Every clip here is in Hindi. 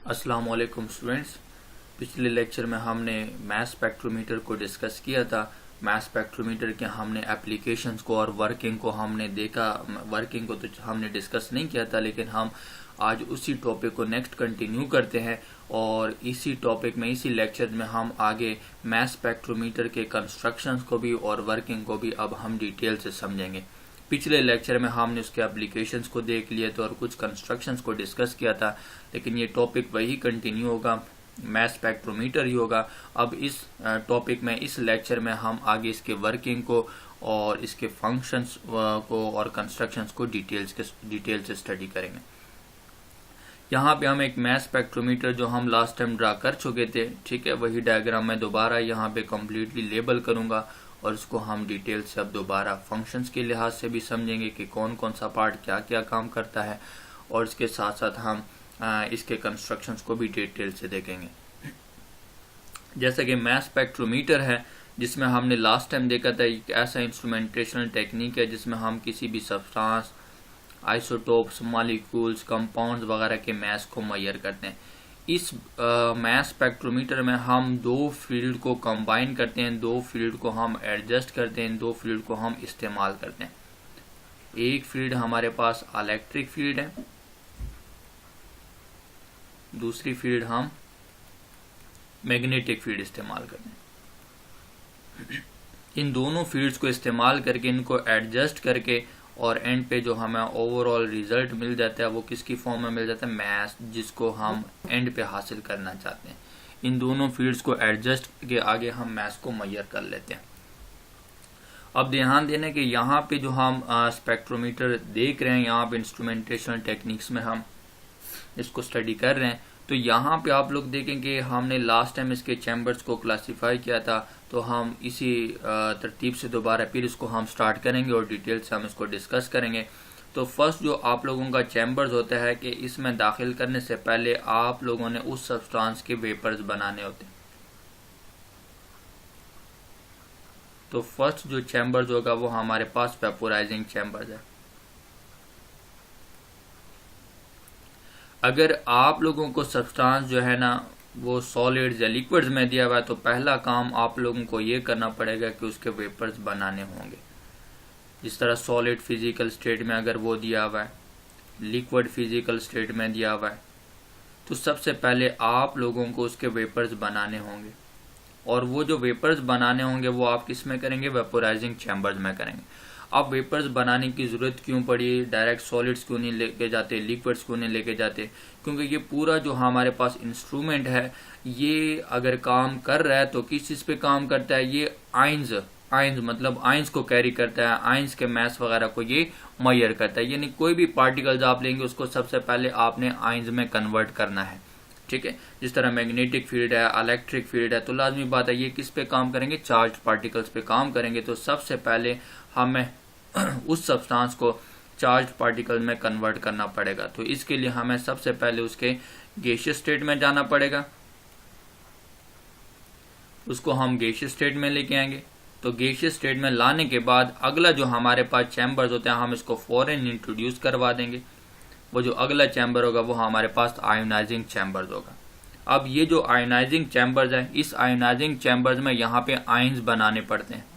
अस्सलाम वालेकुम स्टूडेंट्स। पिछले लेक्चर में हमने मास स्पेक्ट्रोमीटर को डिस्कस किया था। मास स्पेक्ट्रोमीटर के हमने एप्लीकेशंस को और वर्किंग को हमने देखा। वर्किंग को तो हमने डिस्कस नहीं किया था, लेकिन हम आज उसी टॉपिक को नेक्स्ट कंटिन्यू करते हैं और इसी टॉपिक में इसी लेक्चर में हम आगे मास स्पेक्ट्रोमीटर के कंस्ट्रक्शंस को भी और वर्किंग को भी अब हम डिटेल से समझेंगे। पिछले लेक्चर में हमने उसके एप्लीकेशंस को देख लिए थे और कुछ कंस्ट्रक्शंस को डिस्कस किया था, लेकिन ये टॉपिक वही कंटिन्यू होगा, मास स्पेक्ट्रोमीटर ही होगा। अब इस टॉपिक में इस लेक्चर में हम आगे इसके वर्किंग को और इसके फंक्शंस को और कंस्ट्रक्शंस को डिटेल से स्टडी करेंगे। यहाँ पे हम एक मास स्पेक्ट्रोमीटर जो हम लास्ट टाइम ड्रा कर चुके थे, ठीक है, वही डायग्राम मैं दोबारा यहाँ पे कम्प्लीटली लेबल करूंगा और इसको हम डिटेल से अब दोबारा फंक्शंस के लिहाज से भी समझेंगे कि कौन कौन सा पार्ट क्या क्या काम करता है, और इसके साथ साथ हम इसके कंस्ट्रक्शंस को भी डिटेल से देखेंगे। जैसे कि मास स्पेक्ट्रोमीटर है, जिसमें हमने लास्ट टाइम देखा था, एक ऐसा इंस्ट्रूमेंटेशनल टेक्निक है जिसमें हम किसी भी सब्सटेंस, आइसोटोप्स, मॉलिक्यूल्स, कंपाउंड्स वगैरह के मास को मेजर करते हैं। इस मास स्पेक्ट्रोमीटर में हम दो फील्ड को कंबाइन करते हैं, दो फील्ड को हम एडजस्ट करते हैं, दो फील्ड को हम इस्तेमाल करते हैं। एक फील्ड हमारे पास इलेक्ट्रिक फील्ड है, दूसरी फील्ड हम मैग्नेटिक फील्ड इस्तेमाल करते हैं। इन दोनों फील्ड्स को इस्तेमाल करके, इनको एडजस्ट करके, और एंड पे जो हमें ओवरऑल रिजल्ट मिल जाता है वो किसकी फॉर्म में मिल जाता है, मास, जिसको हम एंड पे हासिल करना चाहते हैं। इन दोनों फील्ड्स को एडजस्ट के आगे हम मास को मेजर कर लेते हैं। अब ध्यान देना कि यहाँ पे जो हम स्पेक्ट्रोमीटर देख रहे हैं, यहाँ पे इंस्ट्रूमेंटेशनल टेक्निक्स में हम इसको स्टडी कर रहे हैं, तो यहाँ पे आप लोग देखेंगे हमने लास्ट टाइम इसके चैम्बर्स को क्लासिफाई किया था, तो हम इसी तरतीब से दोबारा फिर इसको हम स्टार्ट करेंगे और डिटेल से हम इसको डिस्कस करेंगे। तो फर्स्ट जो आप लोगों का चैम्बर्स होता है कि इसमें दाखिल करने से पहले आप लोगों ने उस सब्सटेंस के वेपर्स बनाने होते हैं। तो फर्स्ट जो चैम्बर्स होगा वो हमारे पास वेपोराइजिंग चैम्बर्स है। अगर आप लोगों को सब्सटेंस जो है ना वो सॉलिड्स या लिक्विड्स में दिया हुआ है, तो पहला काम आप लोगों को ये करना पड़ेगा कि उसके वेपर्स बनाने होंगे। जिस तरह सॉलिड फिजिकल स्टेट में अगर वो दिया हुआ है, लिक्विड फिजिकल स्टेट में दिया हुआ है, तो सबसे पहले आप लोगों को उसके वेपर्स बनाने होंगे। और वो जो वेपर्स बनाने होंगे वो आप किस में करेंगे, वेपोराइजिंग चैम्बर्स में करेंगे। अब वेपर्स बनाने की ज़रूरत क्यों पड़ी, डायरेक्ट सॉलिड्स क्यों नहीं लेके जाते, लिक्विड्स क्यों नहीं लेके जाते, क्योंकि ये पूरा जो हमारे पास इंस्ट्रूमेंट है ये अगर काम कर रहा है तो किस चीज़ पे काम करता है, ये आइंस मतलब आइंस को कैरी करता है, आइंस के मास वगैरह को ये मेजर करता है। यानी कोई भी पार्टिकल्स आप लेंगे उसको सबसे पहले आपने आइंस में कन्वर्ट करना है, ठीक है। जिस तरह मैग्नेटिक फील्ड है, इलेक्ट्रिक फील्ड है, तो लाजमी बात है ये किस पे काम करेंगे, चार्ज पार्टिकल्स पे काम करेंगे। तो सबसे पहले हमें उस सब्सटेंस को चार्ज पार्टिकल में कन्वर्ट करना पड़ेगा। तो इसके लिए हमें सबसे पहले उसके गैसियस स्टेट में जाना पड़ेगा, उसको हम गैसियस स्टेट में लेके आएंगे। तो गैसियस स्टेट में लाने के बाद अगला जो हमारे पास चैम्बर्स होते हैं हम इसको फौरन इंट्रोड्यूस करवा देंगे। वो जो अगला चैम्बर होगा वो हमारे पास आयोनाइजिंग चैम्बर्स होगा। अब ये जो आयोनाइजिंग चैम्बर्स है, इस आयोनाइजिंग चैम्बर्स में यहाँ पे आयंस बनाने पड़ते हैं।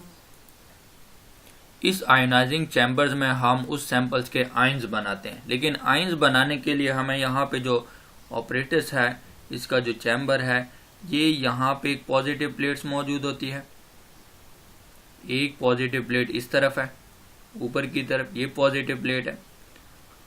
इस आयोनाइजिंग चैम्बर्स में हम उस सैंपल्स के आयंस बनाते हैं, लेकिन आयंस बनाने के लिए हमें यहाँ पे जो ऑपरेटर्स है, इसका जो चैम्बर है, ये यहाँ पे एक पॉजिटिव प्लेट्स मौजूद होती है। एक पॉजिटिव प्लेट इस तरफ है, ऊपर की तरफ ये पॉजिटिव प्लेट है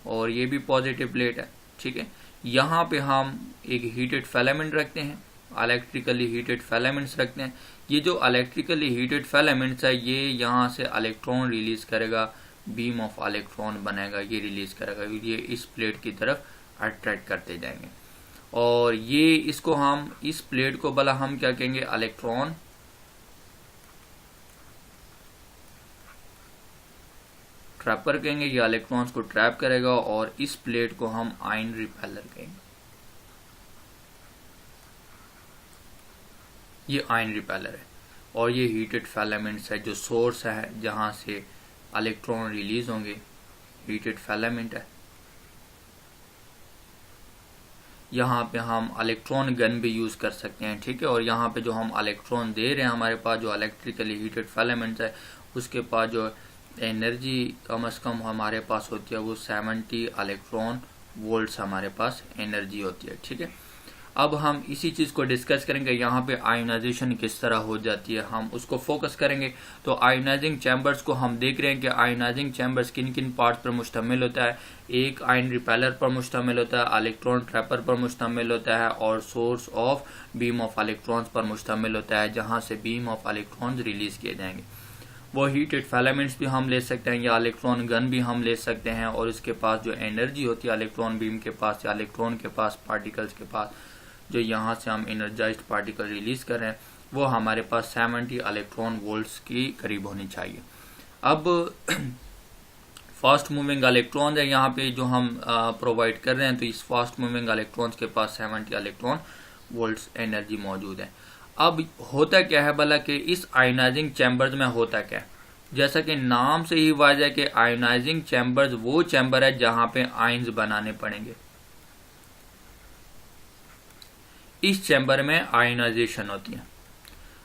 और ये भी पॉजिटिव प्लेट है, ठीक है। यहाँ पे हम एक हीटेड फिलामेंट रखते हैं, इलेक्ट्रिकली हीटेड फिलामेंट्स रखते हैं। ये जो इलेक्ट्रिकली हीटेड फिलामेंट्स है ये यहाँ से इलेक्ट्रॉन रिलीज करेगा, बीम ऑफ इलेक्ट्रॉन बनेगा, ये रिलीज करेगा, ये इस प्लेट की तरफ अट्रैक्ट करते जाएंगे। और ये इसको हम इस प्लेट को भला हम क्या कहेंगे, इलेक्ट्रॉन ट्रैपर कहेंगे। ये इलेक्ट्रॉन्स को ट्रैप करेगा और इस प्लेट को हम आयन रिपेलर कहेंगे। ये आयन रिपेलर है और ये हीटेड फिलामेंट्स है, जो सोर्स है जहां से इलेक्ट्रॉन रिलीज होंगे, हीटेड फिलामेंट है। यहाँ पे हम इलेक्ट्रॉन गन भी यूज़ कर सकते हैं, ठीक है। और यहाँ पे जो हम इलेक्ट्रॉन दे रहे हैं, हमारे पास जो इलेक्ट्रिकली हीटेड फिलामेंट्स है उसके पास जो एनर्जी कम से कम हमारे पास होती है वो 70 इलेक्ट्रॉन वोल्ट्स हमारे पास एनर्जी होती है, ठीक है। अब हम इसी चीज़ को डिस्कस करेंगे, यहाँ पे आयोनाइजेशन किस तरह हो जाती है, हम उसको फोकस करेंगे। तो आयोनाइजिंग चैम्बर्स को हम देख रहे हैं कि आयोनाइजिंग चैम्बर्स किन किन पार्ट्स पर मुश्तमिल होता है। एक आयन रिपेलर पर मुश्तमिल होता है, इलेक्ट्रॉन ट्रैपर पर मुश्तमिल होता है, और source of beam of electrons पर मुश्तमिल होता है, जहाँ से बीम ऑफ इलेक्ट्रॉन्स रिलीज किए जाएंगे। वो हीटेड फिलामेंट्स भी हम ले सकते हैं या इलेक्ट्रॉन गन भी हम ले सकते हैं, और इसके पास जो एनर्जी होती है इलेक्ट्रॉन बीम के पास या इलेक्ट्रॉन के पास, पार्टिकल्स के पास, जो यहाँ से हम एनर्जाइज्ड पार्टिकल रिलीज कर रहे हैं, वो हमारे पास 70 इलेक्ट्रॉन वोल्ट्स की करीब होनी चाहिए। अब फास्ट मूविंग इलेक्ट्रॉन है यहाँ पे जो हम प्रोवाइड कर रहे हैं, तो इस फास्ट मूविंग इलेक्ट्रॉन्स के पास 70 इलेक्ट्रॉन वोल्ट्स एनर्जी मौजूद है। अब होता क्या है भला कि इस आयोनाइजिंग चैम्बर्स में होता क्या है, जैसा कि नाम से ही वाज़ह है कि आयोनाइजिंग चैम्बर्स वो चैम्बर है जहाँ पे आयंस बनाने पड़ेंगे। इस चैम्बर में आयोनाइजेशन होती है।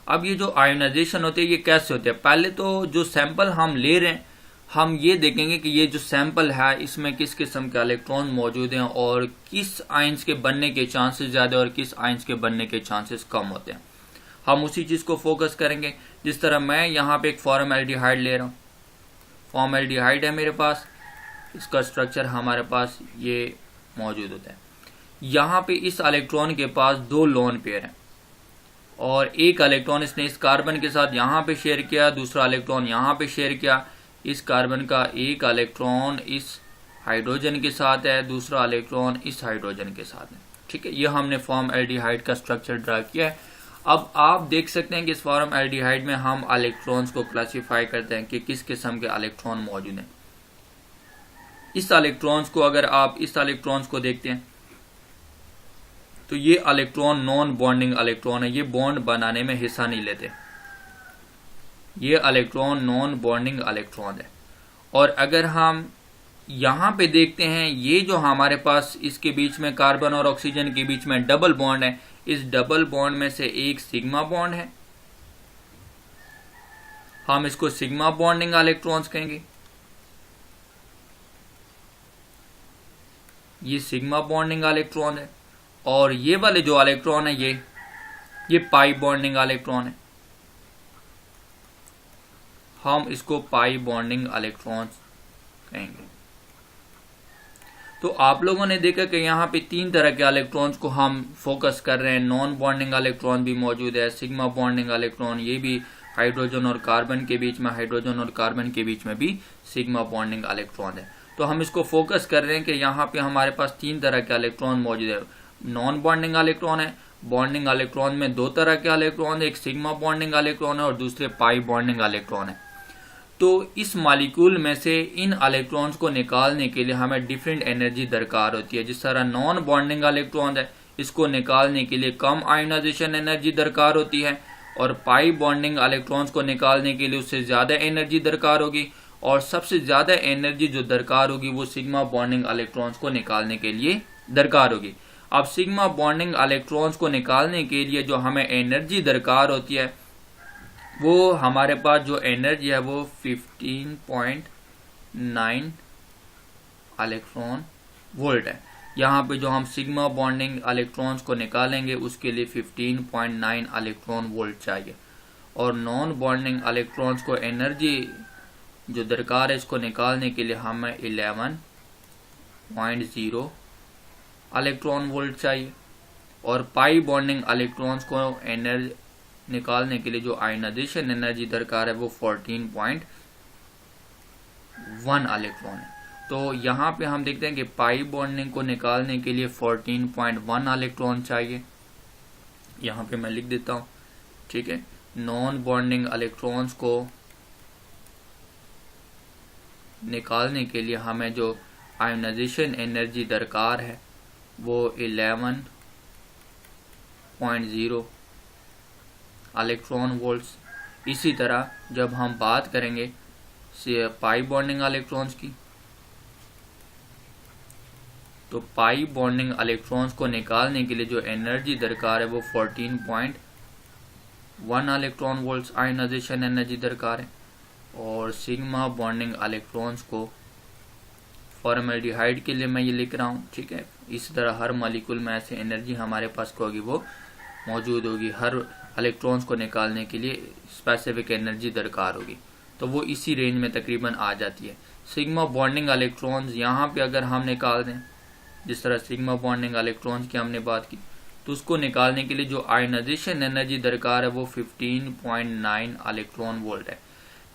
अब ये जो आयोनाइजेशन होती है ये कैसे होती है, पहले तो जो सैंपल हम ले रहे हैं हम ये देखेंगे कि ये जो सैंपल है इसमें किस किस्म के इलेक्ट्रॉन मौजूद हैं और किस आयंस के बनने के चांसेस ज़्यादा और किस आयंस के बनने के चांसेस कम होते हैं। हम उसी चीज़ को फोकस करेंगे। जिस तरह मैं यहाँ पे एक फॉर्मल्डिहाइड ले रहा हूँ, फॉर्मल्डिहाइड है मेरे पास, इसका स्ट्रक्चर हमारे पास ये मौजूद होता है। यहाँ पे इस इलेक्ट्रॉन के पास 2 लोन पेयर हैं और एक इलेक्ट्रॉन इसने इस कार्बन के साथ यहाँ पे शेयर किया, दूसरा इलेक्ट्रॉन यहाँ पे शेयर किया। इस कार्बन का एक इलेक्ट्रॉन इस हाइड्रोजन के साथ है, दूसरा इलेक्ट्रॉन इस हाइड्रोजन के साथ है, ठीक है। यह हमने फॉर्मल्डिहाइड का स्ट्रक्चर ड्रा किया है। अब आप देख सकते हैं कि इस फॉर्मल्डिहाइड में हम इलेक्ट्रॉन्स को क्लासिफाई करते हैं कि किस किस्म के इलेक्ट्रॉन मौजूद हैं। इस इलेक्ट्रॉन्स को अगर आप इस इलेक्ट्रॉन्स को देखते हैं तो ये इलेक्ट्रॉन नॉन बॉन्डिंग इलेक्ट्रॉन है, ये बॉन्ड बनाने में हिस्सा नहीं लेते, ये इलेक्ट्रॉन नॉन बॉन्डिंग इलेक्ट्रॉन है। और अगर हम यहाँ पे देखते हैं ये जो हमारे पास इसके बीच में कार्बन और ऑक्सीजन के बीच में डबल बॉन्ड है, इस डबल बॉन्ड में से एक सिग्मा बॉन्ड है, हम इसको सिग्मा बॉन्डिंग इलेक्ट्रॉन्स कहेंगे। ये सिग्मा बॉन्डिंग इलेक्ट्रॉन है। और ये वाले जो इलेक्ट्रॉन है ये पाई बॉन्डिंग इलेक्ट्रॉन है, हम इसको पाई बॉन्डिंग इलेक्ट्रॉन्स कहेंगे। तो आप लोगों ने देखा कि यहाँ पे 3 तरह के इलेक्ट्रॉन्स को हम फोकस कर रहे हैं। नॉन बॉन्डिंग इलेक्ट्रॉन भी मौजूद है, सिग्मा बॉन्डिंग इलेक्ट्रॉन, ये भी हाइड्रोजन और कार्बन के बीच में, हाइड्रोजन और कार्बन के बीच में भी सिग्मा बॉन्डिंग इलेक्ट्रॉन है। तो हम इसको फोकस कर रहे हैं कि यहाँ पे हमारे पास 3 तरह के इलेक्ट्रॉन मौजूद है। नॉन बॉन्डिंग इलेक्ट्रॉन है, बॉन्डिंग इलेक्ट्रॉन में 2 तरह के इलेक्ट्रॉन है, एक सिग्मा बॉन्डिंग इलेक्ट्रॉन है और दूसरे पाई बॉन्डिंग इलेक्ट्रॉन है। तो इस मॉलिक्यूल में से इन इलेक्ट्रॉन्स को निकालने के लिए हमें डिफरेंट एनर्जी दरकार होती है। जिस तरह नॉन बॉन्डिंग इलेक्ट्रॉन है, इसको निकालने के लिए कम आयोनाइजेशन एनर्जी दरकार होती है, और पाई बॉन्डिंग इलेक्ट्रॉन्स को निकालने के लिए उससे ज़्यादा एनर्जी दरकार होगी, और सबसे ज़्यादा एनर्जी जो दरकार होगी वो सिग्मा बॉन्डिंग इलेक्ट्रॉन्स को निकालने के लिए दरकार होगी। अब सिग्मा बॉन्डिंग इलेक्ट्रॉन्स को निकालने के लिए जो हमें एनर्जी दरकार होती है वो हमारे पास जो एनर्जी है वो 15.9 इलेक्ट्रॉन वोल्ट है। यहाँ पे जो हम सिग्मा बॉन्डिंग इलेक्ट्रॉन्स को निकालेंगे उसके लिए 15.9 इलेक्ट्रॉन वोल्ट चाहिए, और नॉन बॉन्डिंग इलेक्ट्रॉन्स को एनर्जी जो दरकार है इसको निकालने के लिए हमें 11.0 इलेक्ट्रॉन वोल्ट चाहिए, और पाई बॉन्डिंग इलेक्ट्रॉन्स को एनर्जी निकालने के लिए जो आयोनाइजेशन एनर्जी दरकार है वो 14.1 इलेक्ट्रॉन है। तो यहाँ पे हम देखते हैं कि पाई बॉन्डिंग को निकालने के लिए 14.1 इलेक्ट्रॉन चाहिए। यहाँ पे मैं लिख देता हूँ, ठीक है। नॉन बॉन्डिंग इलेक्ट्रॉन्स को निकालने के लिए हमें जो आयोनाइजेशन एनर्जी दरकार है वो 11.0 इलेक्ट्रॉन वोल्ट्स। इसी तरह जब हम बात करेंगे पाई बॉन्डिंग इलेक्ट्रॉन्स की तो पाई बॉन्डिंग इलेक्ट्रॉन्स को निकालने के लिए जो एनर्जी दरकार है वो 14.1 इलेक्ट्रॉन वोल्ट्स आयनाइजेशन एनर्जी दरकार है। और सिग्मा बॉन्डिंग इलेक्ट्रॉन्स को फॉर्मल्डिहाइड के लिए मैं ये लिख रहा हूँ, ठीक है। इस तरह हर मॉलिक्यूल में ऐसे एनर्जी हमारे पास होगी वो मौजूद होगी, हर इलेक्ट्रॉन्स को निकालने के लिए स्पेसिफिक एनर्जी दरकार होगी, तो वो इसी रेंज में तकरीबन आ जाती है। सिग्मा बॉन्डिंग इलेक्ट्रॉन्स यहाँ पे अगर हम निकाल दें, जिस तरह सिग्मा बॉन्डिंग इलेक्ट्रॉन्स की हमने बात की, तो उसको निकालने के लिए जो आयनाइजेशन एनर्जी दरकार है वो 15.9 इलेक्ट्रॉन वोल्ट है।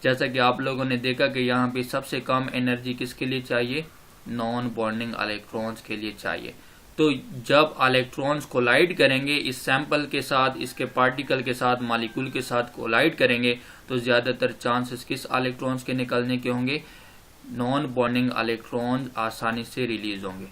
जैसा कि आप लोगों ने देखा कि यहाँ पे सबसे कम एनर्जी किसके लिए चाहिए, नॉन बॉन्डिंग इलेक्ट्रॉन्स के लिए चाहिए। तो जब इलेक्ट्रॉन्स कोलाइड करेंगे इस सैंपल के साथ, इसके पार्टिकल के साथ, मॉलिक्यूल के साथ कोलाइड करेंगे, तो ज्यादातर चांसेस किस इलेक्ट्रॉन्स के निकलने के होंगे, नॉन बॉन्डिंग इलेक्ट्रॉन्स आसानी से रिलीज होंगे,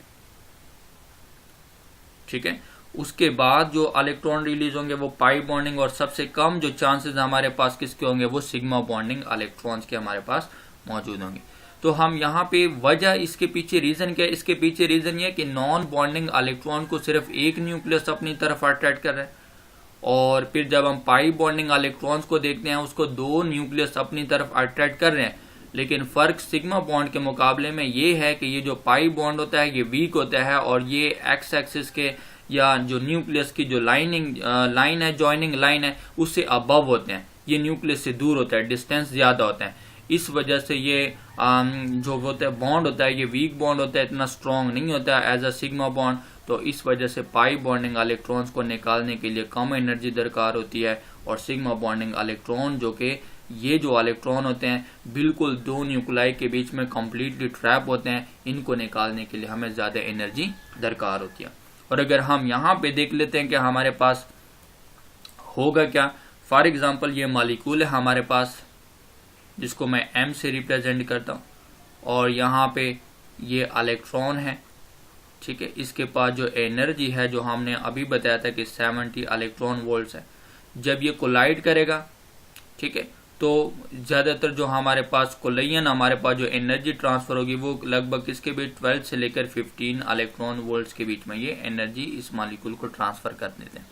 ठीक है। उसके बाद जो इलेक्ट्रॉन रिलीज होंगे वो पाई बॉन्डिंग, और सबसे कम जो चांसेस हमारे पास किसके होंगे वो सिग्मा बॉन्डिंग इलेक्ट्रॉन्स के हमारे पास मौजूद होंगे। तो हम यहाँ पे वजह इसके पीछे रीजन क्या है, इसके पीछे रीजन ये कि नॉन बॉन्डिंग इलेक्ट्रॉन को सिर्फ एक न्यूक्लियस अपनी तरफ अट्रैक्ट कर रहा है, और फिर जब हम पाई बॉन्डिंग इलेक्ट्रॉन्स को देखते हैं उसको दो न्यूक्लियस अपनी तरफ अट्रैक्ट कर रहे हैं। लेकिन फर्क सिग्मा बॉन्ड के मुकाबले में ये है कि ये जो पाई बॉन्ड होता है ये वीक होता है, और ये एक्स एक्सिस के या जो न्यूक्लियस की जो लाइन है, जॉइनिंग लाइन है, उससे अबव होते हैं, ये न्यूक्लियस से दूर होता है, डिस्टेंस ज्यादा होता है। इस वजह से ये जो होता है बॉन्ड होता है ये वीक बॉन्ड होता है, इतना स्ट्रॉन्ग नहीं होता है एज अ सिग्मा बॉन्ड। तो इस वजह से पाई बॉन्डिंग इलेक्ट्रॉन्स को निकालने के लिए कम एनर्जी दरकार होती है, और सिग्मा बॉन्डिंग इलेक्ट्रॉन जो कि ये जो इलेक्ट्रॉन होते हैं बिल्कुल दो न्यूक्लाई के बीच में कंप्लीटली ट्रैप होते हैं, इनको निकालने के लिए हमें ज्यादा एनर्जी दरकार होती है। और अगर हम यहाँ पे देख लेते हैं कि हमारे पास होगा क्या, फॉर एग्जांपल ये मॉलिक्यूल है हमारे पास जिसको मैं M से रिप्रेजेंट करता हूँ, और यहाँ पे ये इलेक्ट्रॉन है, ठीक है। इसके पास जो एनर्जी है जो हमने अभी बताया था कि 70 इलेक्ट्रॉन वोल्ट्स है। जब ये कोलाइड करेगा, ठीक है, तो ज्यादातर जो हमारे पास कोलिजन हमारे पास जो एनर्जी ट्रांसफर होगी वो लगभग किसके बीच 12 से लेकर 15 इलेक्ट्रॉन वोल्ट्स के बीच में ये एनर्जी इस मॉलिक्यूल को ट्रांसफर कर देते हैं,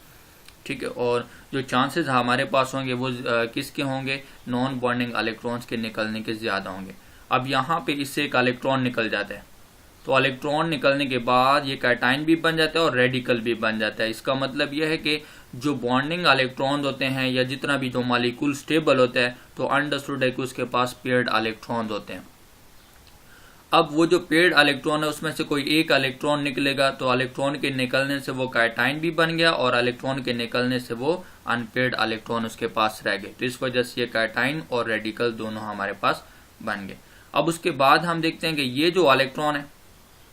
ठीक है। और जो चांसेस हमारे पास होंगे वो किसके होंगे, नॉन बॉन्डिंग इलेक्ट्रॉन्स के निकलने के ज्यादा होंगे। अब यहाँ पे इससे एक इलेक्ट्रॉन निकल जाता है, तो इलेक्ट्रॉन निकलने के बाद ये कैटाइन भी बन जाता है और रेडिकल भी बन जाता है। इसका मतलब यह है कि जो बॉन्डिंग इलेक्ट्रॉन होते हैं या जितना भी जो मॉलिक्यूल स्टेबल होता है, तो अंडरस्टूड है कि उसके पास पेयर्ड इलेक्ट्रॉन होते हैं। अब वो जो पेयर्ड इलेक्ट्रॉन है उसमें से कोई एक इलेक्ट्रॉन निकलेगा, तो इलेक्ट्रॉन के निकलने से वो कैटाइन भी बन गया, और इलेक्ट्रॉन के निकलने से वो अनपेयर्ड इलेक्ट्रॉन उसके पास रह गए। तो इस वजह से ये कैटाइन और रेडिकल दोनों हमारे पास बन गए। अब उसके बाद हम देखते हैं कि ये जो इलेक्ट्रॉन है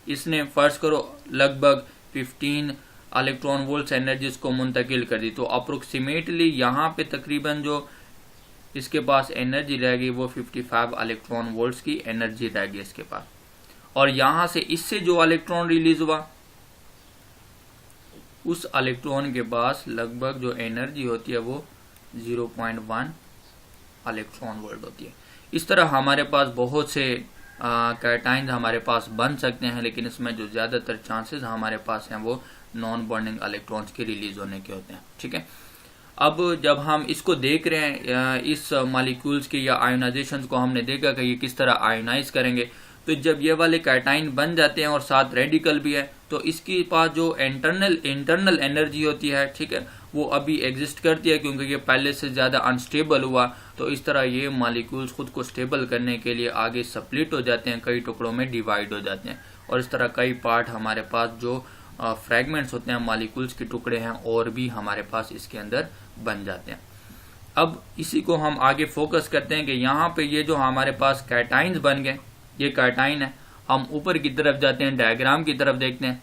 इसने फर्ज करो लगभग 15 इलेक्ट्रॉन वोल्ट्स एनर्जी इसको मुंतकिल कर दी, तो अप्रोक्सीमेटली यहाँ पे तकरीबन जो इसके पास एनर्जी रह गई वो 55 इलेक्ट्रॉन वोल्ट्स की एनर्जी रह गई इसके पास। और यहां से इससे जो इलेक्ट्रॉन रिलीज हुआ उस इलेक्ट्रॉन के पास लगभग जो एनर्जी होती है वो 0.1 इलेक्ट्रॉन वोल्ट होती है। इस तरह हमारे पास बहुत से कैटाइंस हमारे पास बन सकते हैं, लेकिन इसमें जो ज्यादातर चांसेस हमारे पास हैं वो नॉन बॉन्डिंग इलेक्ट्रॉन्स के रिलीज होने के होते हैं, ठीक है। अब जब हम इसको देख रहे हैं इस मॉलिक्यूल्स के या आयोनाइजेशन को हमने देखा कि ये किस तरह आयोनाइज करेंगे, तो जब ये वाले कैटाइन बन जाते हैं और साथ रेडिकल भी है, तो इसके पास जो इंटरनल एनर्जी होती है, ठीक है, वो अभी एग्जिस्ट करती है क्योंकि ये पहले से ज्यादा अनस्टेबल हुआ। तो इस तरह ये मॉलिक्यूल्स खुद को स्टेबल करने के लिए आगे स्प्लिट हो जाते हैं, कई टुकड़ों में डिवाइड हो जाते हैं, और इस तरह कई पार्ट हमारे पास जो फ्रैगमेंट्स होते हैं मॉलिक्यूल्स के टुकड़े हैं और भी हमारे पास इसके अंदर बन जाते हैं। अब इसी को हम आगे फोकस करते हैं कि यहाँ पे ये जो हमारे पास कैटाइन्स बन गए, ये कैटाइन है। हम ऊपर की तरफ जाते हैं, डायग्राम की तरफ देखते हैं,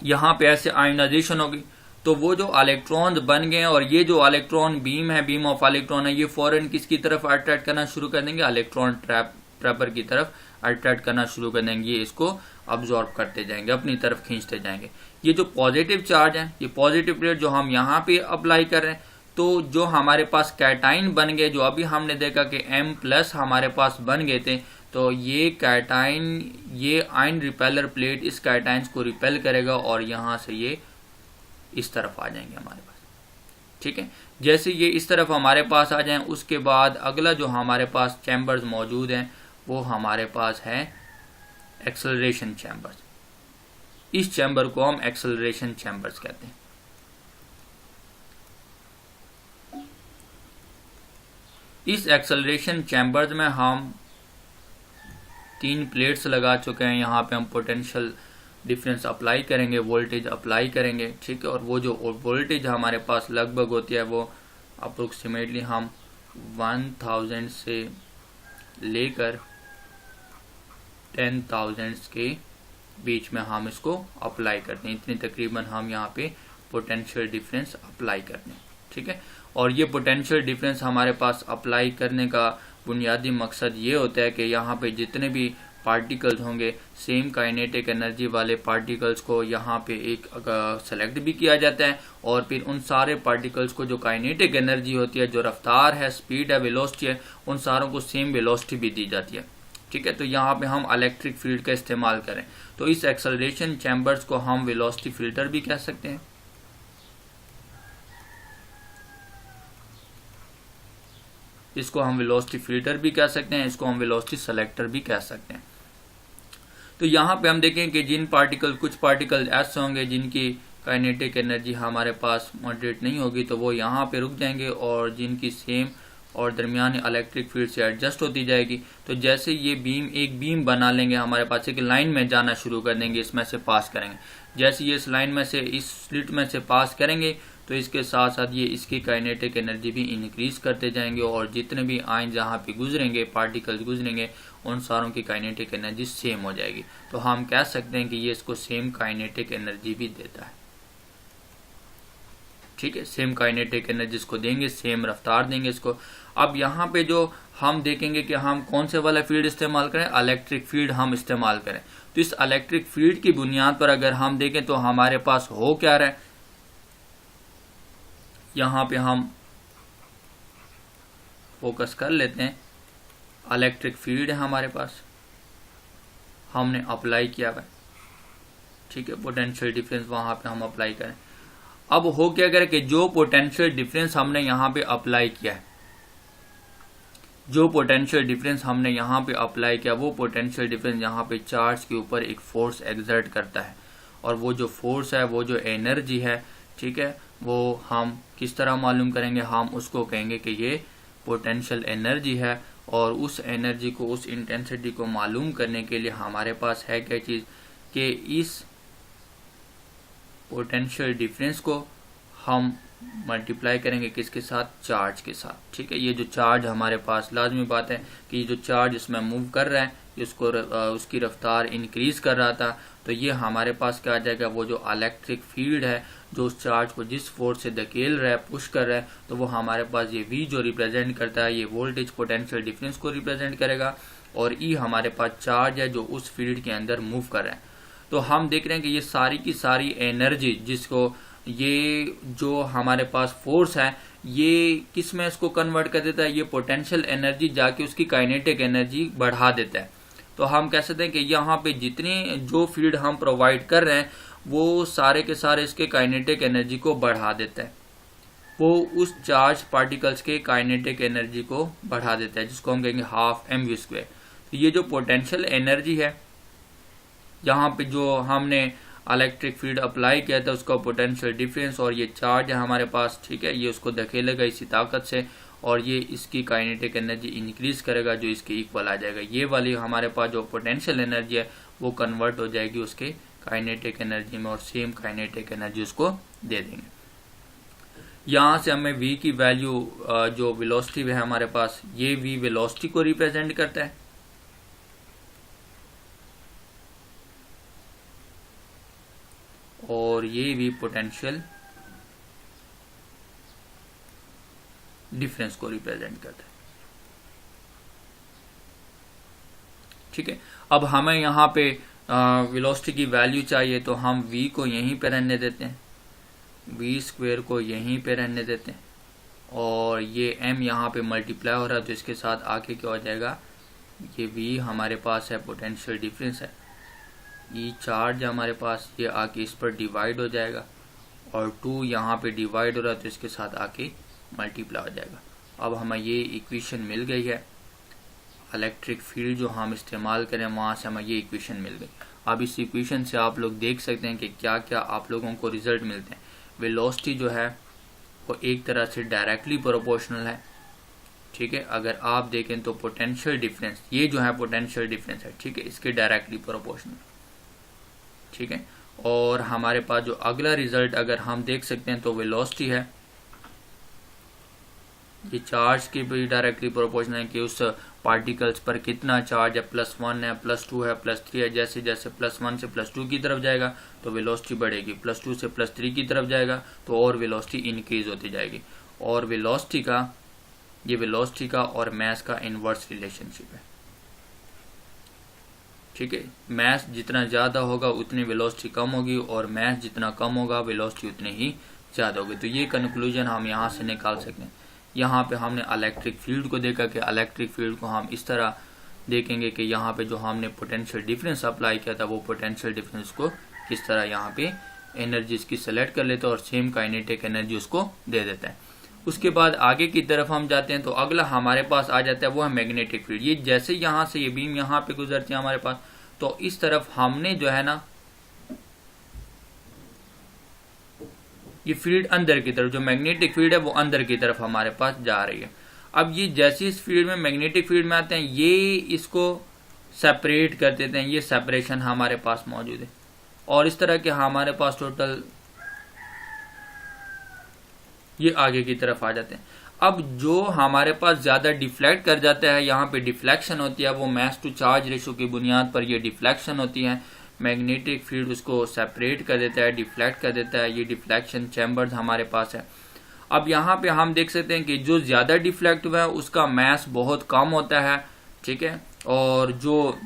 यहाँ पे ऐसे आयोनाइजेशन होगी, तो वो जो इलेक्ट्रॉन्स बन गए और ये जो इलेक्ट्रॉन बीम है, बीम ऑफ इलेक्ट्रॉन है, ये फौरन किसकी तरफ अट्रैक्ट करना शुरू कर देंगे, इलेक्ट्रॉन ट्रैपर की तरफ अट्रैक्ट करना शुरू कर देंगे। ये इसको अब्सॉर्ब करते जाएंगे, अपनी तरफ खींचते जाएंगे। ये जो पॉजिटिव चार्ज है, ये पॉजिटिव प्लेट जो हम यहाँ पे अप्लाई कर रहे हैं, तो जो हमारे पास कैटाइन बन गए, जो अभी हमने देखा कि M+ हमारे पास बन गए थे, तो ये कैटाइन, ये आयन रिपेलर प्लेट इस कैटाइंस को रिपेल करेगा और यहाँ से ये इस तरफ आ जाएंगे हमारे पास। ठीक है, जैसे ये इस तरफ हमारे पास आ जाएं, उसके बाद अगला जो हमारे पास चैम्बर्स मौजूद हैं वो हमारे पास है एक्सेलरेशन चैम्बर्स। इस चैम्बर को हम एक्सेलरेशन चैम्बर्स कहते हैं। इस एक्सेलरेशन चैम्बर्स में हम 3 प्लेट्स लगा चुके हैं। यहाँ पे हम पोटेंशियल डिफरेंस अप्लाई करेंगे, वोल्टेज अप्लाई करेंगे। ठीक है, और वो जो वोल्टेज हमारे पास लगभग होती है वो अप्रोक्सीमेटली हम 1000 से लेकर 10,000 के बीच में हम इसको अप्लाई करते हैं। इतनी तकरीबन हम यहाँ पे पोटेंशियल डिफरेंस अप्लाई करते हैं। ठीक है, और ये पोटेंशियल डिफरेंस हमारे पास अप्लाई करने का बुनियादी मकसद ये होता है कि यहाँ पे जितने भी पार्टिकल्स होंगे, सेम काइनेटिक एनर्जी वाले पार्टिकल्स को यहाँ पे एक सेलेक्ट भी किया जाता है, और फिर उन सारे पार्टिकल्स को जो काइनेटिक एनर्जी होती है, जो रफ्तार है, स्पीड है, वेलोसिटी है, उन सारों को सेम वेलोसिटी भी दी जाती है। ठीक है, तो यहाँ पे हम इलेक्ट्रिक फील्ड का इस्तेमाल करें तो इस एक्सेलरेशन चैम्बर्स को हम वेलोसिटी फिल्टर भी कह सकते हैं। इसको हम वेलोसिटी फिल्टर भी कह सकते हैं, इसको हम वेलोसिटी सेलेक्टर भी कह सकते हैं। तो यहाँ पे हम देखें कि कुछ पार्टिकल ऐसे होंगे जिनकी काइनेटिक एनर्जी हमारे पास मॉडरेट नहीं होगी, तो वो यहाँ पे रुक जाएंगे, और जिनकी सेम और दरमियानी इलेक्ट्रिक फील्ड से एडजस्ट होती जाएगी। तो जैसे ये एक बीम बना लेंगे हमारे पास, एक लाइन में जाना शुरू कर देंगे, इसमें से पास करेंगे। जैसे ये इस लाइन में से, इस स्लिट में से पास करेंगे, तो इसके साथ साथ ये इसकी काइनेटिक एनर्जी भी इंक्रीज करते जाएंगे, और जितने भी आयन जहाँ पे गुजरेंगे, पार्टिकल्स गुजरेंगे, उन सारों की काइनेटिक एनर्जी सेम हो जाएगी। तो हम कह सकते हैं कि ये इसको सेम काइनेटिक एनर्जी भी देता है। ठीक है, सेम काइनेटिक एनर्जी इसको देंगे, सेम रफ्तार देंगे इसको। अब यहाँ पे जो हम देखेंगे कि हम कौन से वाला फील्ड इस्तेमाल करें, इलेक्ट्रिक फील्ड हम इस्तेमाल करें। तो इस इलेक्ट्रिक फील्ड की बुनियाद पर अगर हम देखें तो हमारे पास हो क्या रहा है, यहाँ पे हम फोकस कर लेते हैं। इलेक्ट्रिक फील्ड है हमारे पास, हमने अप्लाई किया हुआ है। ठीक है, पोटेंशियल डिफरेंस वहां पे हम अप्लाई करें। अब हो क्या करे कि जो पोटेंशियल डिफरेंस हमने यहाँ पे अप्लाई किया है, जो पोटेंशियल डिफरेंस हमने यहाँ पे अप्लाई किया, वो पोटेंशियल डिफरेंस यहाँ पे चार्ज के ऊपर एक फोर्स एक्सर्ट करता है, और वो जो फोर्स है, वो जो एनर्जी है, ठीक है, वो हम किस तरह मालूम करेंगे, हम उसको कहेंगे कि ये पोटेंशियल एनर्जी है। और उस एनर्जी को, उस इंटेंसिटी को मालूम करने के लिए हमारे पास है क्या चीज, कि इस पोटेंशियल डिफरेंस को हम मल्टीप्लाई करेंगे किसके साथ, चार्ज के साथ। ठीक है, ये जो चार्ज हमारे पास, लाजमी बात है कि जो चार्ज इसमें मूव कर रहा है, इसको उसकी रफ्तार इंक्रीज कर रहा था, तो ये हमारे पास क्या आ जाएगा, वो जो इलेक्ट्रिक फील्ड है, जो उस चार्ज को जिस फोर्स से धकेल रहा है, पुश कर रहा है, तो वो हमारे पास ये V जो रिप्रेजेंट करता है, ये वोल्टेज पोटेंशियल डिफरेंस को रिप्रेजेंट करेगा, और E हमारे पास चार्ज है जो उस फील्ड के अंदर मूव कर रहा है। तो हम देख रहे हैं कि ये सारी की सारी एनर्जी, जिसको ये जो हमारे पास फोर्स है, ये किस में इसको कन्वर्ट कर देता है, ये पोटेंशियल एनर्जी जाके उसकी काइनेटिक एनर्जी बढ़ा देता है। तो हम कह सकते हैं कि यहाँ पे जितनी जो फील्ड हम प्रोवाइड कर रहे हैं, वो सारे के सारे इसके काइनेटिक एनर्जी को बढ़ा देता है, वो उस चार्ज पार्टिकल्स के काइनेटिक एनर्जी को बढ़ा देता है, जिसको हम कहेंगे 12 mv²। तो ये जो पोटेंशियल एनर्जी है, यहाँ पे जो हमने इलेक्ट्रिक फील्ड अप्लाई किया था, उसका पोटेंशियल डिफरेंस, और ये चार्ज है हमारे पास, ठीक है, ये उसको धकेलेगा इसी ताकत से, और ये इसकी काइनेटिक एनर्जी इंक्रीज करेगा, जो इसके इक्वल आ जाएगा। ये वाली हमारे पास जो पोटेंशियल एनर्जी है, वो कन्वर्ट हो जाएगी उसके काइनेटिक एनर्जी में, और सेम काइनेटिक एनर्जी उसको दे देंगे। यहाँ से हमें V की वैल्यू, जो वेलोसिटी है हमारे पास, ये V वेलोसिटी को रिप्रेजेंट करता है, और ये भी पोटेंशियल डिफरेंस को रिप्रेजेंट करता है। ठीक है, अब हमें यहाँ पे वेलोसिटी की वैल्यू चाहिए, तो हम V को यहीं पे रहने देते हैं, V² को यहीं पे रहने देते हैं। और ये m यहाँ पे मल्टीप्लाई हो रहा है, तो इसके साथ आके क्या हो जाएगा, ये v हमारे पास है, पोटेंशियल डिफरेंस है, ई चार्ज हमारे पास, ये आके इस पर डिवाइड हो जाएगा, और 2 यहाँ पे डिवाइड हो रहा है तो इसके साथ आके मल्टीप्लाई हो जाएगा। अब हमें ये इक्वेशन मिल गई है, इलेक्ट्रिक फील्ड जो हम इस्तेमाल करें वहाँ से हमें ये इक्वेशन मिल गई। अब इस इक्वेशन से आप लोग देख सकते हैं कि क्या क्या आप लोगों को रिजल्ट मिलते हैं। वेलोसिटी जो है वो एक तरह से डायरेक्टली प्रोपोर्शनल है, ठीक है। अगर आप देखें तो पोटेंशियल डिफरेंस, ये जो है पोटेंशियल डिफरेंस है, ठीक है, इसके डायरेक्टली प्रोपोर्शनल, ठीक है। और हमारे पास जो अगला रिजल्ट अगर हम देख सकते हैं तो वेलोसिटी है, ये चार्ज की भी डायरेक्टली प्रोपोर्शनल है कि उस पार्टिकल्स पर कितना चार्ज है, +1 है, +2 है, +3 है। जैसे जैसे +1 से +2 की तरफ जाएगा तो वेलोसिटी बढ़ेगी, +2 से +3 की तरफ जाएगा तो और वेलोसिटी इंक्रीज होती जाएगी। और वेलोसिटी का, ये वेलोसिटी का और मास का इनवर्स रिलेशनशिप है, ठीक है। मास जितना ज़्यादा होगा उतनी वेलोसिटी कम होगी, और मास जितना कम होगा वेलोसिटी उतनी ही ज़्यादा होगी। तो ये कंक्लूजन हम यहाँ से निकाल सकते हैं। यहाँ पे हमने इलेक्ट्रिक फील्ड को देखा कि इलेक्ट्रिक फील्ड को हम इस तरह देखेंगे कि यहाँ पे जो हमने पोटेंशियल डिफरेंस अप्लाई किया था वो पोटेंशियल डिफरेंस को किस तरह यहाँ पे एनर्जी इसकी सेलेक्ट कर लेता है और सेम काइनेटिक एनर्जी उसको दे देता है। उसके बाद आगे की तरफ हम जाते हैं तो अगला हमारे पास आ जाता है वो है मैग्नेटिक फील्ड। ये जैसे यहाँ से ये बीम यहाँ पे गुजरती है हमारे पास, तो इस तरफ हमने जो है ना ये फील्ड अंदर की तरफ, जो मैग्नेटिक फील्ड है वो अंदर की तरफ हमारे पास जा रही है। अब ये जैसे इस फील्ड में मैग्नेटिक फील्ड में आते हैं ये इसको सेपरेट कर देते हैं, ये सेपरेशन हमारे पास मौजूद है, और इस तरह के हमारे पास टोटल ये आगे की तरफ आ जाते हैं। अब जो हमारे पास ज्यादा डिफ्लेक्ट कर जाता है, यहाँ पे डिफ्लेक्शन होती है, वो मास टू चार्ज रेशो की बुनियाद पर ये डिफ्लेक्शन होती है। मैग्नेटिक फील्ड उसको सेपरेट कर देता है, डिफ्लेक्ट कर देता है, ये डिफ्लेक्शन चैम्बर्स हमारे पास है। अब यहाँ पे हम देख सकते हैं कि जो ज्यादा डिफ्लेक्ट हुआ है उसका मास बहुत कम होता है, ठीक है, और जो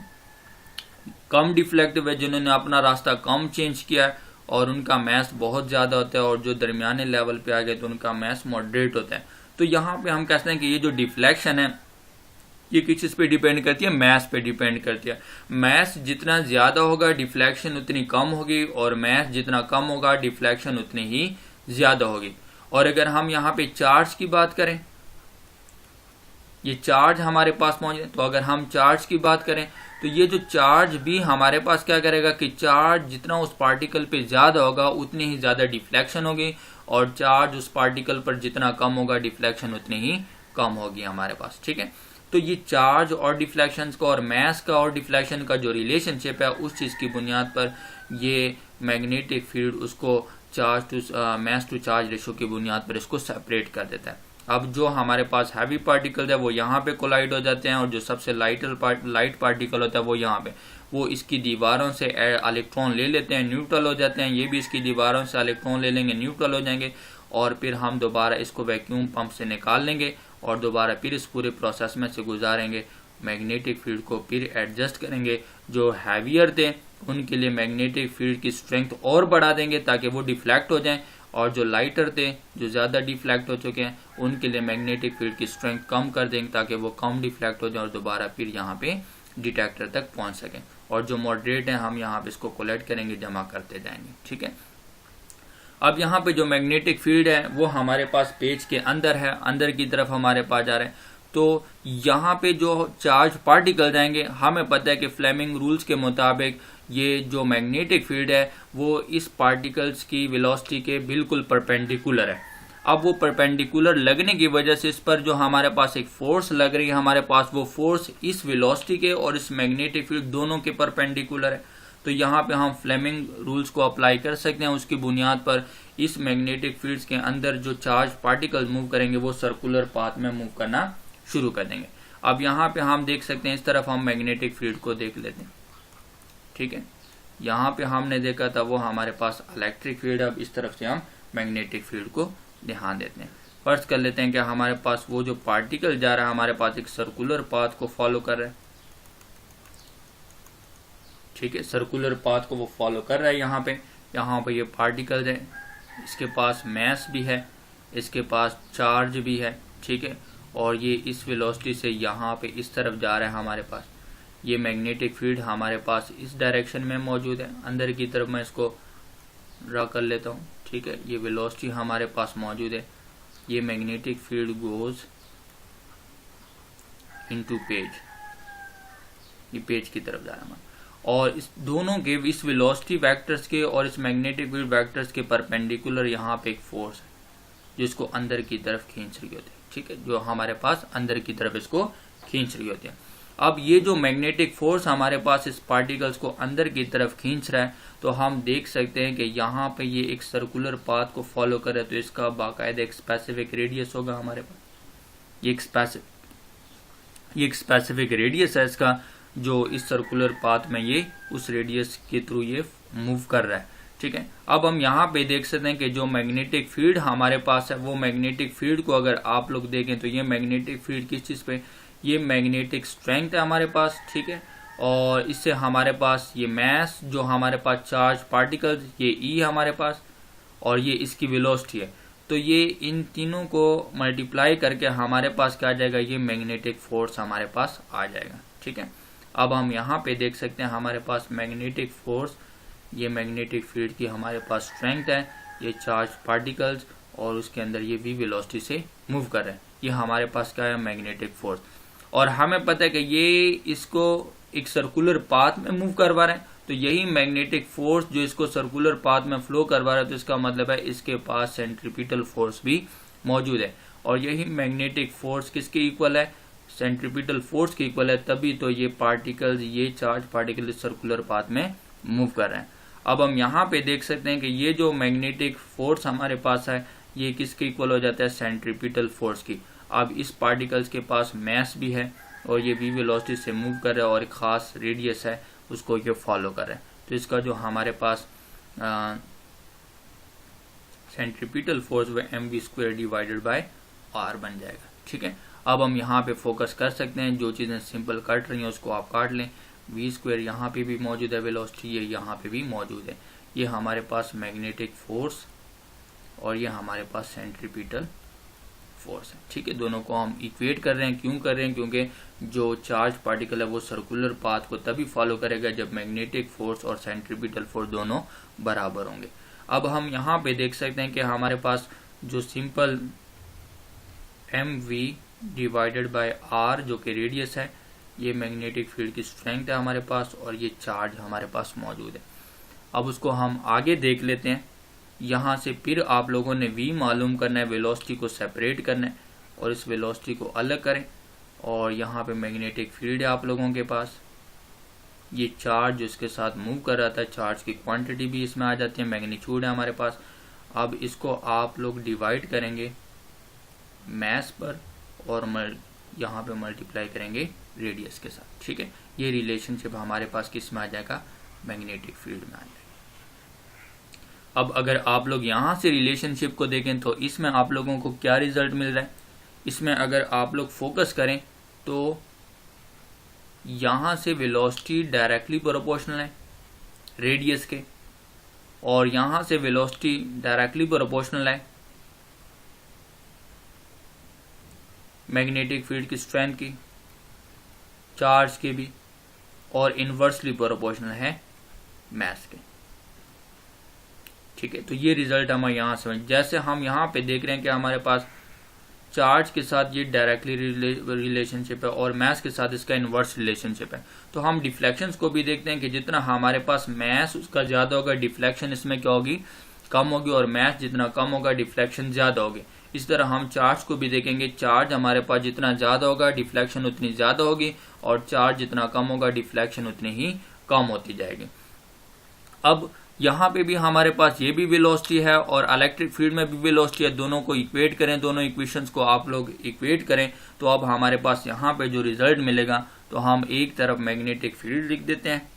कम डिफ्लेक्ट हुए जिन्होंने अपना रास्ता कम चेंज किया है और उनका मास बहुत ज्यादा होता है, और जो दरमियाने लेवल पे आ गए तो उनका मास मॉडरेट होता है। तो यहाँ पे हम कहते हैं कि ये जो डिफ्लेक्शन है ये किस चीज पे डिपेंड करती है, मास पे डिपेंड करती है। मास जितना ज्यादा होगा डिफ्लेक्शन उतनी कम होगी, और मास जितना कम होगा डिफ्लेक्शन उतनी ही ज्यादा होगी। और अगर हम यहाँ पे चार्ज की बात करें, ये चार्ज हमारे पास मौजूद है, तो अगर हम चार्ज की बात करें तो ये जो चार्ज भी हमारे पास क्या करेगा कि चार्ज जितना उस पार्टिकल पे ज्यादा होगा उतनी ही ज्यादा डिफ्लेक्शन होगी, और चार्ज उस पार्टिकल पर जितना कम होगा डिफ्लेक्शन उतनी ही कम होगी हमारे पास, ठीक है। तो ये चार्ज और डिफ्लेक्शन का और मास का और डिफ्लेक्शन का जो रिलेशनशिप है उस चीज की बुनियाद पर ये मैग्नेटिक फील्ड उसको charge to mass to charge ratio की बुनियाद पर इसको सेपरेट कर देता है। अब जो हमारे पास हैवी पार्टिकल है वो यहाँ पे कोलाइड हो जाते हैं, और जो सबसे लाइट पार्टिकल होता है वो यहाँ पे, वो इसकी दीवारों से इलेक्ट्रॉन ले लेते हैं, न्यूट्रल हो जाते हैं। ये भी इसकी दीवारों से इलेक्ट्रॉन ले लेंगे, न्यूट्रल हो जाएंगे, और फिर हम दोबारा इसको वैक्यूम पंप से निकाल लेंगे और दोबारा फिर इस पूरे प्रोसेस में से गुजारेंगे। मैग्नेटिक फील्ड को फिर एडजस्ट करेंगे। जो हैवियर थे उनके लिए मैग्नेटिक फील्ड की स्ट्रेंथ और बढ़ा देंगे ताकि वो डिफ्लेक्ट हो जाएं, और जो लाइटर थे जो ज्यादा डिफ्लेक्ट हो चुके हैं उनके लिए मैग्नेटिक फील्ड की स्ट्रेंथ कम कर देंगे ताकि वो कम डिफ्लेक्ट हो जाए और दोबारा फिर यहाँ पे डिटेक्टर तक पहुंच सकें। और जो मॉडरेट है हम यहाँ पे इसको कोलेक्ट करेंगे, जमा करते जाएंगे, ठीक है। अब यहाँ पे जो मैग्नेटिक फील्ड है वो हमारे पास पेज के अंदर है, अंदर की तरफ हमारे पास जा रहे हैं। तो यहाँ पे जो चार्ज पार्टिकल जाएंगे, हमें पता है कि फ्लेमिंग रूल्स के मुताबिक ये जो मैग्नेटिक फील्ड है वो इस पार्टिकल्स की वेलोसिटी के बिल्कुल परपेंडिकुलर है। अब वो परपेंडिकुलर लगने की वजह से इस पर जो हमारे पास एक फोर्स लग रही है हमारे पास, वो फोर्स इस वेलोसिटी के और इस मैग्नेटिक फील्ड दोनों के परपेंडिकुलर है। तो यहाँ पे हम फ्लेमिंग रूल्स को अप्लाई कर सकते हैं। उसकी बुनियाद पर इस मैग्नेटिक फील्ड्स के अंदर जो चार्ज पार्टिकल मूव करेंगे वो सर्कुलर पाथ में मूव करना शुरू कर देंगे। अब यहाँ पे हम देख सकते हैं, इस तरफ हम मैग्नेटिक फील्ड को देख लेते हैं, ठीक है। यहाँ पे हमने देखा था वो हमारे पास इलेक्ट्रिक फील्ड, अब इस तरफ से हम मैग्नेटिक फील्ड को ध्यान देते हैं। फर्ज कर लेते हैं कि हमारे पास वो जो पार्टिकल जा रहा है हमारे पास एक सर्कुलर पाथ को फॉलो कर रहा है, ठीक है। सर्कुलर पाथ को वो फॉलो कर रहा है। यहाँ पे ये पार्टिकल है, इसके पास मास भी है, इसके पास चार्ज भी है, ठीक है, और ये इस वेलोसिटी से यहाँ पे इस तरफ जा रहा है हमारे पास। ये मैग्नेटिक फील्ड हमारे पास इस डायरेक्शन में मौजूद है, अंदर की तरफ मैं इसको ड्रा कर लेता हूँ, ठीक है। ये वेलोसिटी हमारे पास मौजूद है। ये magnetic field goes into page, ये पेज की तरफ जा रहा है और इस दोनों के, इस वेलोसिटी वेक्टर्स के और इस मैग्नेटिक फील्ड वेक्टर्स के परपेंडिकुलर यहाँ पे एक फोर्स है जिसको अंदर की तरफ खींच रही होती है, ठीक है, जो हमारे पास अंदर की तरफ इसको खींच रही होती है। अब ये जो मैग्नेटिक फोर्स हमारे पास इस पार्टिकल्स को अंदर की तरफ खींच रहा है, तो हम देख सकते हैं कि यहाँ पे ये एक सर्कुलर पाथ को फॉलो करे, तो इसका बाकायदा एक स्पेसिफिक रेडियस होगा हमारे पास। ये एक स्पेसिफिक रेडियस है इसका, जो इस सर्कुलर पाथ में ये उस रेडियस के थ्रू ये मूव कर रहा है, ठीक है। अब हम यहाँ पे देख सकते हैं कि जो मैग्नेटिक फील्ड हमारे पास है, वो मैग्नेटिक फील्ड को अगर आप लोग देखें तो ये मैग्नेटिक फील्ड किस चीज पे, ये मैग्नेटिक स्ट्रेंथ है हमारे पास, ठीक है, और इससे हमारे पास ये मास जो हमारे पास चार्ज पार्टिकल्स, ये ई हमारे पास, और ये इसकी वेलोसिटी है। तो ये इन तीनों को मल्टीप्लाई करके हमारे पास क्या आ जाएगा, ये मैग्नेटिक फोर्स हमारे पास आ जाएगा, ठीक है। अब हम यहाँ पे देख सकते हैं हमारे पास मैग्नेटिक फोर्स, ये मैग्नेटिक फील्ड की हमारे पास स्ट्रेंथ है, ये चार्ज पार्टिकल्स और उसके अंदर ये वी वेलोसिटी से मूव कर रहे हैं, ये हमारे पास क्या है, मैग्नेटिक फोर्स। और हमें पता है कि ये इसको एक सर्कुलर पाथ में मूव करवा रहे हैं, तो यही मैग्नेटिक फोर्स जो इसको सर्कुलर पाथ में फ्लो करवा रहा है, तो इसका मतलब है इसके पास सेंट्रीपिटल फोर्स भी मौजूद है। और यही मैग्नेटिक फोर्स किसके इक्वल है, सेंट्रीपिटल फोर्स के इक्वल है, तभी तो ये पार्टिकल्स, ये चार्ज पार्टिकल इस सर्कुलर पाथ में मूव कर रहे हैं। अब हम यहाँ पे देख सकते हैं कि ये जो मैग्नेटिक फोर्स हमारे पास है, ये किसके इक्वल हो जाता है, सेंट्रीपिटल फोर्स की। अब इस पार्टिकल्स के पास मास भी है और ये वी वेलोसिटी से मूव कर रहा है और एक खास रेडियस है उसको ये फॉलो कर रहे हैं, तो इसका जो हमारे पास सेंट्रीपिटल फोर्स वो mv² डिवाइडेड बाय r बन जाएगा, ठीक है। अब हम यहाँ पे फोकस कर सकते हैं, जो चीजें सिंपल कट रही हैं उसको आप काट लें। v² यहाँ पे भी मौजूद है, वेलोसिटी ये यहाँ पे भी मौजूद है। ये हमारे पास मैग्नेटिक फोर्स और ये हमारे पास सेंट्रीपिटल फोर्स है, ठीक है। दोनों को हम इक्वेट कर रहे हैं, क्यों कर रहे हैं, क्योंकि जो चार्ज पार्टिकल है वो सर्कुलर पाथ को तभी फॉलो करेगा जब मैग्नेटिक फोर्स और सेंट्रीपिटल फोर्स दोनों बराबर होंगे। अब हम यहाँ पे देख सकते हैं कि हमारे पास जो simple mv divided by r जो कि रेडियस है, ये मैग्नेटिक फील्ड की स्ट्रेंथ है हमारे पास और ये चार्ज हमारे पास मौजूद है। अब उसको हम आगे देख लेते हैं। यहाँ से फिर आप लोगों ने v मालूम करना है, वेलोसिटी को सेपरेट करना है और इस वेलोसिटी को अलग करें। और यहाँ पे मैग्नेटिक फील्ड है आप लोगों के पास, ये चार्ज जो इसके साथ मूव कर रहा था, चार्ज की क्वांटिटी भी इसमें आ जाती है, मैग्नीट्यूड है हमारे पास। अब इसको आप लोग डिवाइड करेंगे मास पर और यहाँ पे मल्टीप्लाई करेंगे रेडियस के साथ, ठीक है। ये रिलेशनशिप हमारे पास किस में आ जाएगा, मैग्नेटिक फील्ड में आ जाएगा। अब अगर आप लोग यहाँ से रिलेशनशिप को देखें तो इसमें आप लोगों को क्या रिजल्ट मिल रहा है, इसमें अगर आप लोग फोकस करें तो यहाँ से वेलोसिटी डायरेक्टली प्रोपोर्शनल है रेडियस के, और यहाँ से वेलोसिटी डायरेक्टली प्रोपोर्शनल है मैग्नेटिक फील्ड की स्ट्रेंथ की, चार्ज के भी, और इनवर्सली प्रोपोर्शनल है मास के, ठीक है। तो ये रिजल्ट हम यहाँ से, जैसे हम यहाँ पे देख रहे हैं कि हमारे पास चार्ज के साथ ये डायरेक्टली रिलेशनशिप है और मास के साथ इसका इनवर्स रिलेशनशिप है। तो हम डिफ्लेक्शंस को भी देखते हैं कि जितना हमारे पास मास उसका ज्यादा होगा, डिफ्लेक्शन इसमें क्या होगी, कम होगी, और मास जितना कम होगा डिफ्लेक्शन ज्यादा होगी। इस तरह हम चार्ज को भी देखेंगे, चार्ज हमारे पास जितना ज्यादा होगा डिफ्लेक्शन उतनी ज्यादा होगी, और चार्ज जितना कम होगा डिफ्लेक्शन उतनी ही कम होती जाएगी। अब यहाँ पे भी हमारे पास ये भी वेलोसिटी है और इलेक्ट्रिक फील्ड में भी वेलोसिटी है, दोनों को इक्वेट करें, दोनों इक्वेशंस को आप लोग इक्वेट करें तो अब हमारे पास यहाँ पे जो रिजल्ट मिलेगा, तो हम एक तरफ मैग्नेटिक फील्ड लिख देते हैं,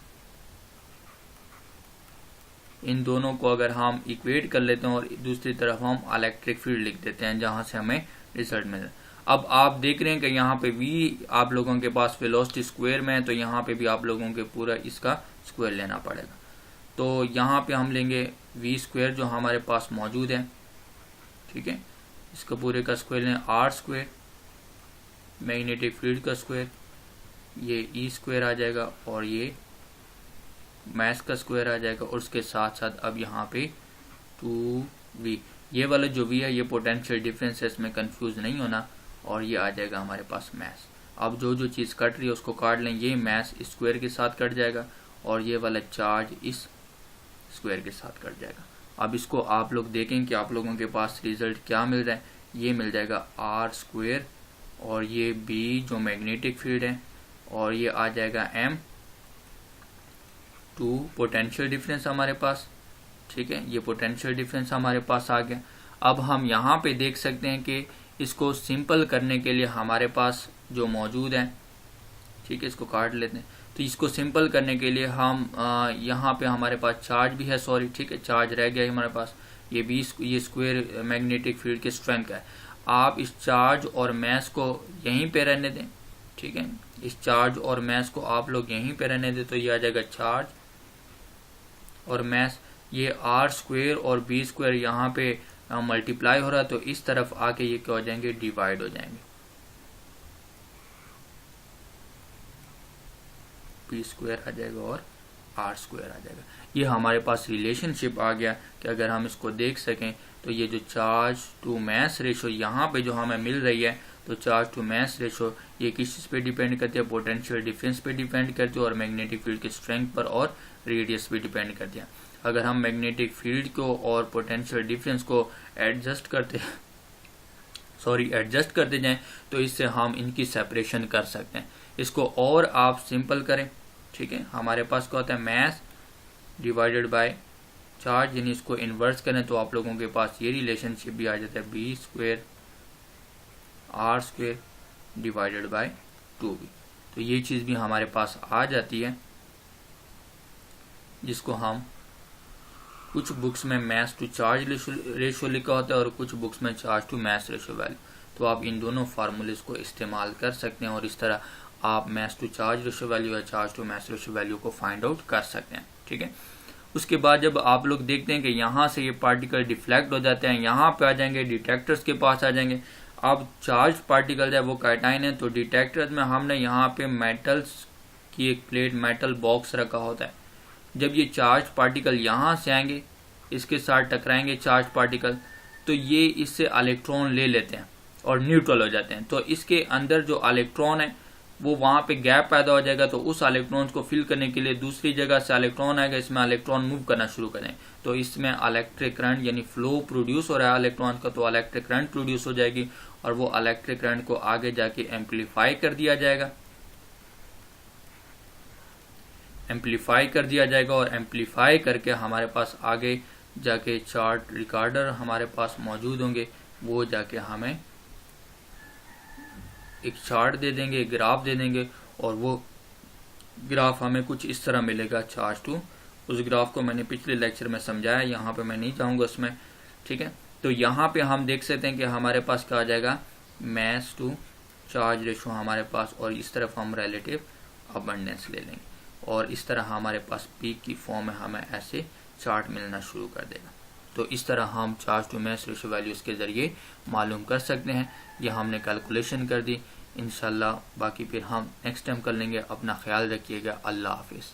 इन दोनों को अगर हम इक्वेट कर लेते हैं, और दूसरी तरफ हम इलेक्ट्रिक फील्ड लिख देते हैं जहां से हमें रिजल्ट मिले। अब आप देख रहे हैं कि यहाँ पे v आप लोगों के पास वेलोसिटी स्क्वायर में है, तो यहाँ पे भी आप लोगों के पूरा इसका स्क्वायर लेना पड़ेगा। तो यहाँ पे हम लेंगे v² जो हमारे पास मौजूद है, ठीक है, इसका पूरे का स्क्वायर लें आर स्क्वायर, मैग्नेटिक फील्ड का स्क्वायर, ये ई स्क्वायर आ जाएगा और ये मास का स्क्वायर आ जाएगा, और उसके साथ साथ अब यहाँ पे 2v, ये वाला जो v है ये पोटेंशियल डिफरेंस है, इसमें कंफ्यूज नहीं होना, और ये आ जाएगा हमारे पास मास। अब जो जो चीज़ कट रही है उसको काट लें, ये मास स्क्वायर के साथ कट जाएगा और ये वाला चार्ज इस स्क्वायर के साथ कट जाएगा। अब इसको आप लोग देखें कि आप लोगों के पास रिजल्ट क्या मिल रहा है। ये मिल जाएगा आर स्क्वायर और ये बी जो मैग्नेटिक फील्ड है, और ये आ जाएगा m 2 पोटेंशियल डिफरेंस हमारे पास, ठीक है। ये पोटेंशियल डिफरेंस हमारे पास आ गया। अब हम यहाँ पे देख सकते हैं कि इसको सिंपल करने के लिए हमारे पास जो मौजूद है, ठीक है, इसको काट लेते हैं। तो इसको सिंपल करने के लिए हम यहाँ पे हमारे पास चार्ज भी है, सॉरी, ठीक है, चार्ज रह गया है हमारे पास, ये भी ये स्क्वायर मैग्नेटिक फील्ड के स्ट्रेंथ का है। आप इस चार्ज और मास को यहीं पे रहने दें, ठीक है, इस चार्ज और मास को आप लोग यहीं पे रहने दें, तो ये आ जाएगा चार्ज और मास, ये आर स्क्वायर और बी स्क्वायर यहाँ पे मल्टीप्लाई हो रहा है, तो इस तरफ आके ये क्या हो जाएंगे, डिवाइड हो जाएंगे, बी स्क्वायर आ जाएगा और आर स्क्वायर आ जाएगा। ये हमारे पास रिलेशनशिप आ गया कि अगर हम इसको देख सकें तो ये जो चार्ज टू मास रेशो यहाँ पे जो हमें मिल रही है, तो चार्ज टू मास रेशो ये किस चीज़ पे डिपेंड करती है, पोटेंशियल डिफरेंस पे डिपेंड करती है और मैग्नेटिक फील्ड के स्ट्रेंथ पर और रेडियस पे डिपेंड करती है। अगर हम मैग्नेटिक फील्ड को और पोटेंशियल डिफरेंस को एडजस्ट करते जाएं तो इससे हम इनकी सेपरेशन कर सकते हैं। इसको और आप सिंपल करें, ठीक है, हमारे पास क्या होता है, मास डिवाइडेड बाय चार्ज, यानी इसको इन्वर्स करें तो आप लोगों के पास ये रिलेशनशिप भी आ जाता है, B square R square divided by 2b। तो ये चीज़ भी हमारे पास आ जाती है, जिसको हम कुछ बुक्स में मास टू चार्ज रेशो लिखा होता है और कुछ बुक्स में charge to mass ratio value. तो आप इन दोनों फार्मूलेस को इस्तेमाल कर सकते हैं और इस तरह आप mass to charge ratio value या charge to mass ratio value को फाइंड आउट कर सकते हैं, ठीक है। उसके बाद जब आप लोग देखते हैं कि यहाँ से ये पार्टिकल डिफ्लेक्ट हो जाते हैं, यहाँ पे आ जाएंगे, डिटेक्टर्स के पास आ जाएंगे। अब चार्ज पार्टिकल है वो काइटाइन है, तो डिटेक्टर्स में हमने यहाँ पे मेटल्स की एक प्लेट, मेटल बॉक्स रखा होता है। जब ये चार्ज पार्टिकल यहाँ से आएंगे, इसके साथ टकराएंगे चार्ज पार्टिकल, तो ये इससे इलेक्ट्रॉन ले लेते हैं और न्यूट्रल हो जाते हैं। तो इसके अंदर जो इलेक्ट्रॉन है वो वहाँ पे गैप पैदा हो जाएगा, तो उस इलेक्ट्रॉन्स को फिल करने के लिए दूसरी जगह से इलेक्ट्रॉन आएगा, इसमें इलेक्ट्रॉन मूव करना शुरू करें, तो इसमें इलेक्ट्रिक करंट यानी फ्लो प्रोड्यूस हो रहा है इलेक्ट्रॉन का, तो इलेक्ट्रिक करंट प्रोड्यूस हो जाएगी और वो इलेक्ट्रिक करंट को आगे जाके एम्पलीफाई कर दिया जाएगा, और एम्पलीफाई करके हमारे पास आगे जाके चार्ट रिकॉर्डर हमारे पास मौजूद होंगे, वो जाके हमें एक चार्ट दे देंगे, एक ग्राफ दे देंगे, और वो ग्राफ हमें कुछ इस तरह मिलेगा, चार्ज टू। उस ग्राफ को मैंने पिछले लेक्चर में समझाया, यहाँ पे मैं नहीं जाऊँगा उसमें, ठीक है। तो यहाँ पे हम देख सकते हैं कि हमारे पास क्या आ जाएगा, मास टू चार्ज रेशो हमारे पास, और इस तरफ हम रिलेटिव अबंडेंस ले लेंगे, और इस तरह हमारे पास पीक की फॉर्म में हमें ऐसे चार्ट मिलना शुरू कर देगा। तो इस तरह हम charge to mass ratio values के ज़रिए मालूम कर सकते हैं। ये हमने कैलकुलेशन कर दी। इंशाल्लाह बाकी फिर हम नेक्स्ट टाइम कर लेंगे। अपना ख्याल रखिएगा। अल्लाह हाफिज़।